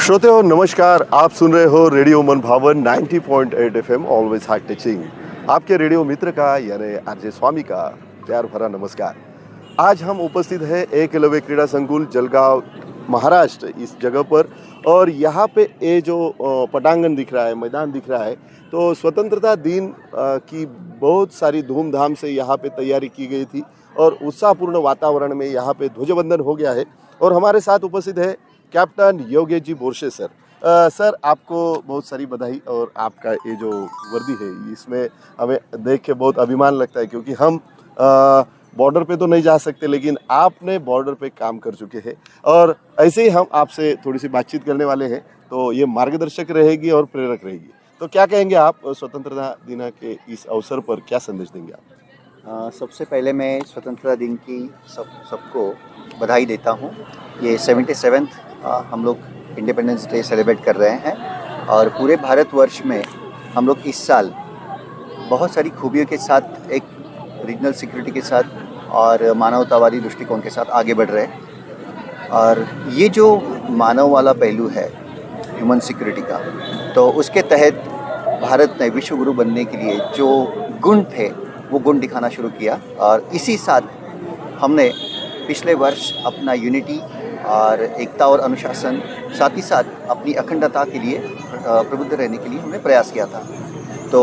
श्रोते हो नमस्कार। आप सुन रहे हो रेडियो मन भावन 90.8 एफएम ऑलवेज हार्ट टचिंग। आपके रेडियो मित्र का यानी आरजे स्वामी का प्यार भरा नमस्कार। आज हम उपस्थित हैं एकलव्य क्रीड़ा संकुल जलगांव महाराष्ट्र इस जगह पर, और यहाँ पे ये जो पटांगण दिख रहा है, मैदान दिख रहा है, तो स्वतंत्रता दिन की बहुत सारी धूमधाम से यहाँ पे तैयारी की गई थी और उत्साहपूर्ण वातावरण में यहाँ पे ध्वजवंदन हो गया है। और हमारे साथ उपस्थित है captain Yogesh ji Borse sir. Sir, आपको बहुत सारी बधाई। और आपका ये जो वर्दी है इसमें हमें देख के बहुत अभिमान लगता है, क्योंकि हम बॉर्डर पे तो नहीं जा सकते, लेकिन आपने बॉर्डर पे काम कर चुके हैं। और ऐसे ही हम आपसे थोड़ी सी बातचीत करने वाले हैं, तो ये मार्गदर्शक रहेगी और प्रेरक रहेगी। तो क्या कहेंगे आप स्वतंत्रता दिन के इस अवसर पर, क्या संदेश देंगे आप? सबसे पहले मैं स्वतंत्रता दिन की सबको बधाई देता हूँ। ये 77th हम लोग इंडिपेंडेंस डे सेलिब्रेट कर रहे हैं, और पूरे भारतवर्ष में हम लोग इस साल बहुत सारी खूबियों के साथ, एक रीजनल सिक्योरिटी के साथ और मानवतावादी दृष्टिकोण के साथ आगे बढ़ रहे हैं। और ये जो मानव वाला पहलू है ह्यूमन सिक्योरिटी का, तो उसके तहत भारत ने विश्व गुरु बनने के लिए जो गुण थे वो गुण दिखाना शुरू किया। और इसी साथ हमने पिछले वर्ष अपना यूनिटी और एकता और अनुशासन, साथ ही साथ अपनी अखंडता के लिए प्रबुद्ध रहने के लिए हमने प्रयास किया था। तो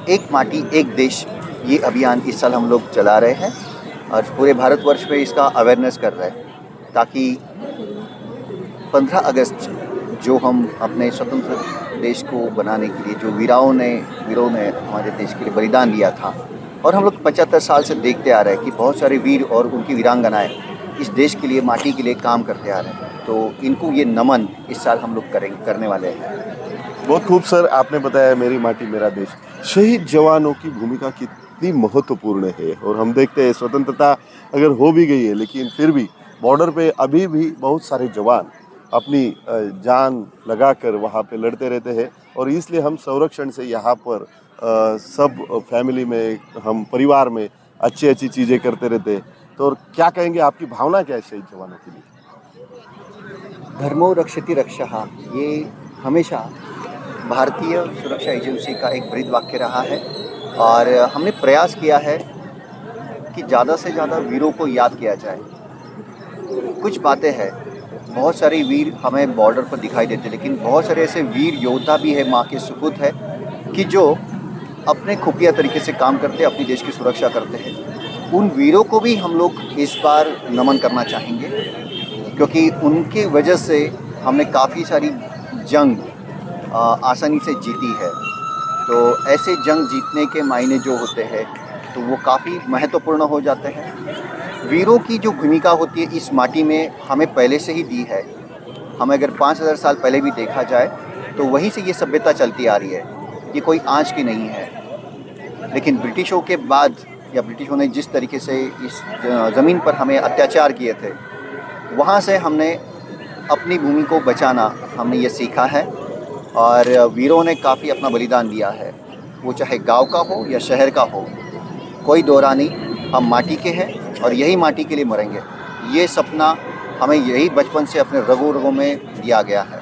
एक माटी एक देश, ये अभियान इस साल हम लोग चला रहे हैं और पूरे भारतवर्ष में इसका अवेयरनेस कर रहे हैं, ताकि 15 अगस्त जो हम अपने स्वतंत्र देश को बनाने के लिए जो वीरों ने हमारे देश के लिए बलिदान दिया था, और हम लोग 75 साल से देखते आ रहे हैं कि बहुत सारे वीर और उनकी वीरांगनाएं इस देश के लिए, माटी के लिए काम करते आ रहे हैं। तो इनको ये नमन इस साल हम लोग करने वाले हैं। बहुत खूब सर, आपने बताया मेरी माटी मेरा देश। शहीद जवानों की भूमिका कितनी महत्वपूर्ण है। और हम देखते हैं स्वतंत्रता अगर हो भी गई है, लेकिन फिर भी बॉर्डर पे अभी भी बहुत सारे जवान अपनी जान लगाकर वहाँ पे लड़ते रहते हैं। और इसलिए हम संरक्षण से यहाँ पर सब फैमिली में, हम परिवार में अच्छी चीज़ें करते रहते हैं। तो और क्या कहेंगे, आपकी भावना क्या है शहीद जवानों के लिए? धर्मो रक्षति रक्षः, ये हमेशा भारतीय सुरक्षा एजेंसी का एक ब्रीद वाक्य रहा है। और हमने प्रयास किया है कि ज़्यादा से ज़्यादा वीरों को याद किया जाए। कुछ बातें हैं, बहुत सारे वीर हमें बॉर्डर पर दिखाई देते, लेकिन बहुत सारे ऐसे वीर योद्धा भी है, माँ के सुपुत्र है, कि जो अपने खुफिया तरीके से काम करते, अपनी देश की सुरक्षा करते हैं। उन वीरों को भी हम लोग इस बार नमन करना चाहेंगे, क्योंकि उनकी वजह से हमने काफ़ी सारी जंग आसानी से जीती है। तो ऐसे जंग जीतने के मायने जो होते हैं, तो वो काफ़ी महत्वपूर्ण हो जाते हैं। वीरों की जो भूमिका होती है इस माटी में, हमें पहले से ही दी है। हमें अगर 5000 साल पहले भी देखा जाए, तो वहीं से ये सभ्यता चलती आ रही है। ये कोई आज की नहीं है। लेकिन ब्रिटिशों के बाद, या ब्रिटिशों ने जिस तरीके से इस ज़मीन पर हमें अत्याचार किए थे, वहाँ से हमने अपनी भूमि को बचाना, हमने ये सीखा है। और वीरों ने काफ़ी अपना बलिदान दिया है, वो चाहे गांव का हो या शहर का हो, कोई दौरा नहीं। हम माटी के हैं और यही माटी के लिए मरेंगे। ये सपना हमें यही बचपन से अपने रगों रगों में दिया गया है।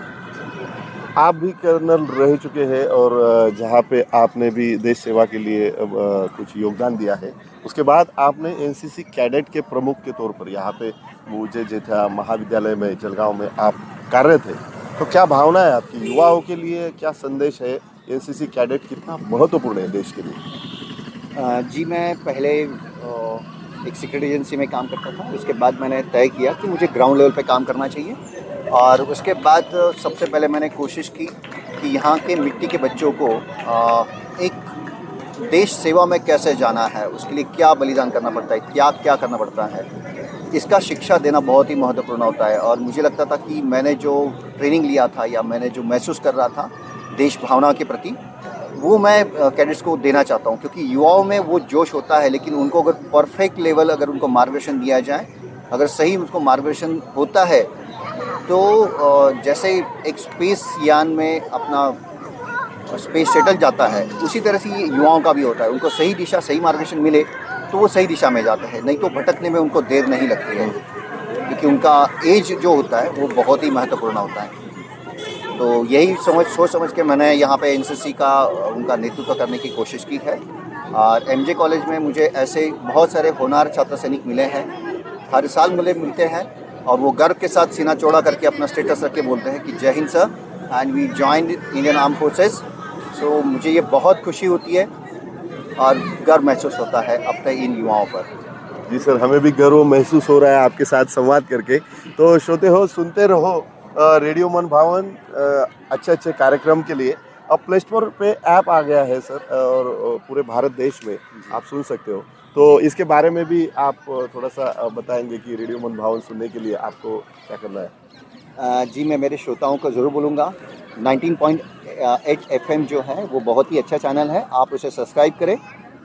आप भी कर्नल रह चुके हैं, और जहाँ पे आपने भी देश सेवा के लिए कुछ योगदान दिया है। उसके बाद आपने एनसीसी कैडेट के प्रमुख के तौर पर यहाँ पे मुझे जेठा महाविद्यालय में जलगांव में आप कार्यरत थे। तो क्या भावना है आपकी युवाओं के लिए, क्या संदेश है? एनसीसी कैडेट कितना महत्वपूर्ण है देश के लिए? जी, मैं पहले एक सिक्योरिटी एजेंसी में काम करता था। उसके बाद मैंने तय किया कि मुझे ग्राउंड लेवल पे काम करना चाहिए। और उसके बाद सबसे पहले मैंने कोशिश की कि यहाँ के मिट्टी के बच्चों को एक देश सेवा में कैसे जाना है, उसके लिए क्या बलिदान करना पड़ता है, त्याग क्या करना पड़ता है, इसका शिक्षा देना बहुत ही महत्वपूर्ण होता है। और मुझे लगता था कि मैंने जो ट्रेनिंग लिया था, या मैंने जो महसूस कर रहा था देश भावना के प्रति, वो मैं कैडेट्स को देना चाहता हूँ। क्योंकि युवाओं में वो जोश होता है, लेकिन उनको अगर परफेक्ट लेवल, अगर उनको मार्गदर्शन दिया जाए, अगर सही उनको मार्गदर्शन होता है, तो जैसे एक स्पेस यान में अपना स्पेस शटल जाता है, उसी तरह से ये युवाओं का भी होता है। उनको सही दिशा, सही मार्गदर्शन मिले तो वो सही दिशा में जाते हैं, नहीं तो भटकने में उनको देर नहीं लगती है, क्योंकि उनका एज जो होता है वो बहुत ही महत्वपूर्ण होता है। तो यही सोच समझ के मैंने यहाँ पे एनसीसी का उनका नेतृत्व करने की कोशिश की है। और एमजे कॉलेज में मुझे ऐसे बहुत सारे होनहार छात्र सैनिक मिले हैं, हर साल मिलते हैं, और वो गर्व के साथ सीना चौड़ा करके अपना स्टेटस रख के बोलते हैं कि जय हिंद sir, and we joined Indian arm forces. So मुझे ये बहुत खुशी होती है और गर्व महसूस होता है अपने इन युवाओं पर। जी सर, हमें भी गर्व महसूस हो रहा है आपके साथ संवाद करके। तो श्रोते हो, सुनते रहो रेडियो मन भावन अच्छे अच्छे कार्यक्रम के लिए। अब प्ले स्टोर पे ऐप आ गया है सर, और पूरे भारत देश में आप सुन सकते हो। तो इसके बारे में भी आप थोड़ा सा बताएंगे कि रेडियो मन भावन सुनने के लिए आपको क्या करना है? जी, मैं मेरे श्रोताओं को ज़रूर बोलूँगा, 19.8 FM जो है वो बहुत ही अच्छा चैनल है, आप उसे सब्सक्राइब करें।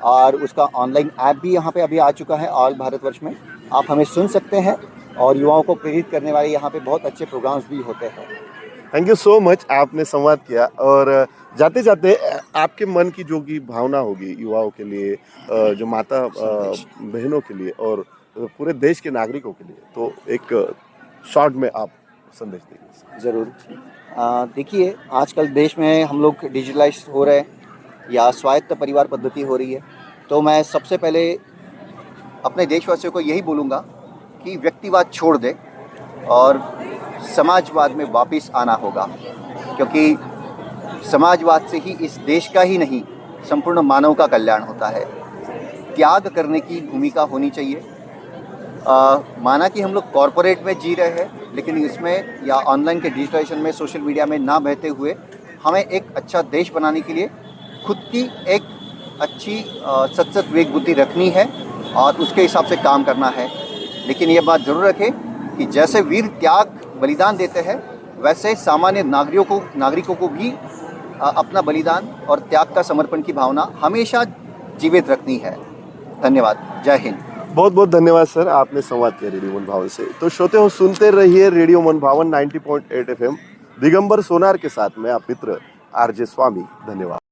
और उसका ऑनलाइन ऐप भी यहाँ पे अभी आ चुका है ऑल भारतवर्ष में, आप हमें सुन सकते हैं, और युवाओं को प्रेरित करने वाले यहाँ पे बहुत अच्छे प्रोग्राम्स भी होते हैं। थैंक यू सो मच, आपने संवाद किया। और जाते जाते आपके मन की जो की भावना होगी युवाओं के लिए, जो माता बहनों के लिए और पूरे देश के नागरिकों के लिए, तो एक शॉर्ट में आप संदेश देंगे। ज़रूर। देखिए, आजकल देश में हम लोग डिजिटलाइज हो रहे हैं या स्वायत्त परिवार पद्धति हो रही है, तो मैं सबसे पहले अपने देशवासियों को यही बोलूँगा कि व्यक्तिवाद छोड़ दे और समाजवाद में वापस आना होगा, क्योंकि समाजवाद से ही इस देश का ही नहीं संपूर्ण मानव का कल्याण होता है। त्याग करने की भूमिका होनी चाहिए। माना कि हम लोग कॉरपोरेट में जी रहे हैं, लेकिन इसमें या ऑनलाइन के डिजिटलाइजेशन में, सोशल मीडिया में ना बहते हुए हमें एक अच्छा देश बनाने के लिए खुद की एक अच्छी सतत विवेक बुद्धि रखनी है और उसके हिसाब से काम करना है। लेकिन ये बात ज़रूर रखें कि जैसे वीर त्याग बलिदान देते हैं, वैसे सामान्य नागरिकों को भी अपना बलिदान और त्याग का समर्पण की भावना हमेशा जीवित रखनी है। धन्यवाद। जय हिंद। बहुत बहुत धन्यवाद सर, आपने संवाद किया रेडियो मन भावन से। तो श्रोते हो, सुनते रहिए रेडियो मन भावन 90.8 FM। दिगंबर सोनार के साथ मैं आप मित्र आरजे स्वामी। धन्यवाद।